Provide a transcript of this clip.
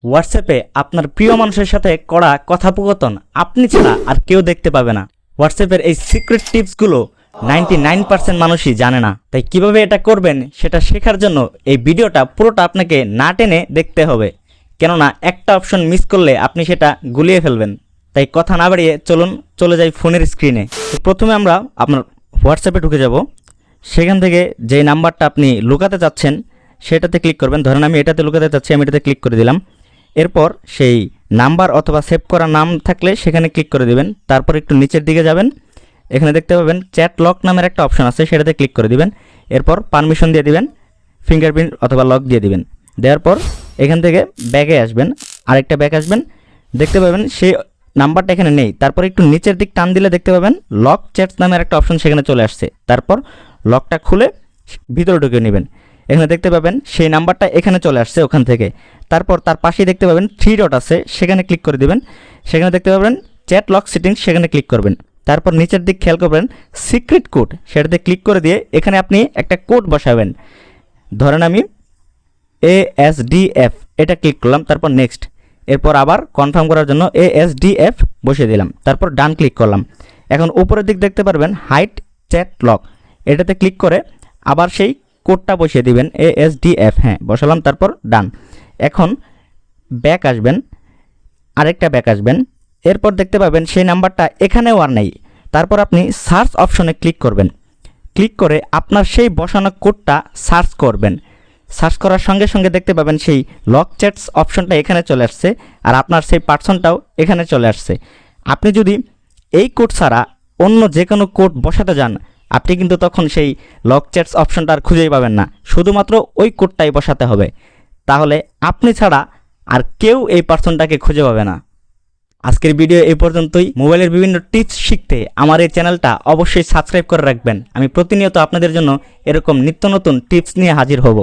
হোয়াটসঅ্যাপে আপনার প্রিয় মানুষের সাথে করা কথোপকথন আপনি ছাড়া আর কেউ দেখতে পাবে না। হোয়াটসঅ্যাপের এই সিক্রেট টিপসগুলো 99% মানুষই জানে না। তাই কিভাবে এটা করবেন সেটা শেখার জন্য এই ভিডিওটা পুরোটা আপনাকে না টেনে দেখতে হবে, কেননা একটা অপশন মিস করলে আপনি সেটা গুলিয়ে ফেলবেন। তাই কথা না বাড়িয়ে চলুন চলে যাই ফোনের স্ক্রিনে। তো প্রথমে আমরা আপনার হোয়াটসঅ্যাপে ঢুকে যাব। সেখান থেকে যে নাম্বারটা আপনি লুকাতে চাচ্ছেন সেটাতে ক্লিক করবেন। ধরেন আমি এটাতে লুকাতে চাচ্ছি, আমি এটাতে ক্লিক করে দিলাম। এরপর সেই নাম্বার অথবা সেভ করা নাম থাকলে সেখানে ক্লিক করে দিবেন। তারপর একটু নিচের দিকে যাবেন, এখানে দেখতে পাবেন চ্যাট লক নামের একটা অপশন আছে, সেটাতে ক্লিক করে দিবেন। এরপর পারমিশন দিয়ে দিবেন, ফিঙ্গারপ্রিন্ট অথবা লক দিয়ে দিবেন। দেওয়ার পর এখান থেকে ব্যাকে আসবেন, আরেকটা ব্যাক আসবেন, দেখতে পাবেন সেই নাম্বারটা এখানে নেই। তারপর একটু নিচের দিক টান দিলে দেখতে পাবেন লক চ্যাটস নামের একটা অপশন সেখানে চলে আসছে। তারপর লকটা খুলে ভিতরে ঢুকে নেবেন। এখানে দেখতে পাবেন সেই নাম্বারটা এখানে চলে আসছে ওখান থেকে। তারপর তার পাশেই দেখতে পাবেন 3 ডট আছে, সেখানে ক্লিক করে দিবেন। সেখানে দেখতে পাবেন চ্যাট লক সেটিংস, সেখানে ক্লিক করবেন। তারপর নিচের দিক খেয়াল করবেন সিক্রেট কোড, সেটাতে ক্লিক করে দিয়ে এখানে আপনি একটা কোড বসাবেন। ধরেন আমি ASDF এটা ক্লিক করলাম, তারপর নেক্সট। এরপর আবার কনফার্ম করার জন্য ASDF বসিয়ে দিলাম, তারপর ডান ক্লিক করলাম। এখন উপরের দিক দেখতে পারবেন হাইট চ্যাট লক, এটাতে ক্লিক করে আবার সেই কোডটা বসিয়ে দিবেন ASDF, হ্যাঁ বসালাম, তারপর ডান। এখন ব্যাক আসবেন, আরেকটা ব্যাক আসবেন। এরপর দেখতে পাবেন সেই নাম্বারটা এখানেও আর নেই। তারপর আপনি সার্চ অপশনে ক্লিক করবেন। ক্লিক করে আপনার সেই বসানো কোডটা সার্চ করবেন। সার্চ করার সঙ্গে সঙ্গে দেখতে পাবেন সেই লক চ্যাটস অপশনটা এখানে চলে আসছে, আর আপনার সেই পার্সনটাও এখানে চলে আসছে। আপনি যদি এই কোড ছাড়া অন্য যে কোনো কোড বসাতে যান, আপনি কিন্তু তখন সেই লক চ্যাটস অপশনটা আর খুঁজেই পাবেন না, শুধুমাত্র ওই কোডটাই বসাতে হবে। তাহলে আপনি ছাড়া আর কেউ এই পার্সনটাকে খুঁজে পাবে না। আজকের ভিডিও এই পর্যন্তই। মোবাইলের বিভিন্ন টিপস শিখতে আমার এই চ্যানেলটা অবশ্যই সাবস্ক্রাইব করে রাখবেন। আমি প্রতিনিয়ত আপনাদের জন্য এরকম নিত্য নতুন টিপস নিয়ে হাজির হব।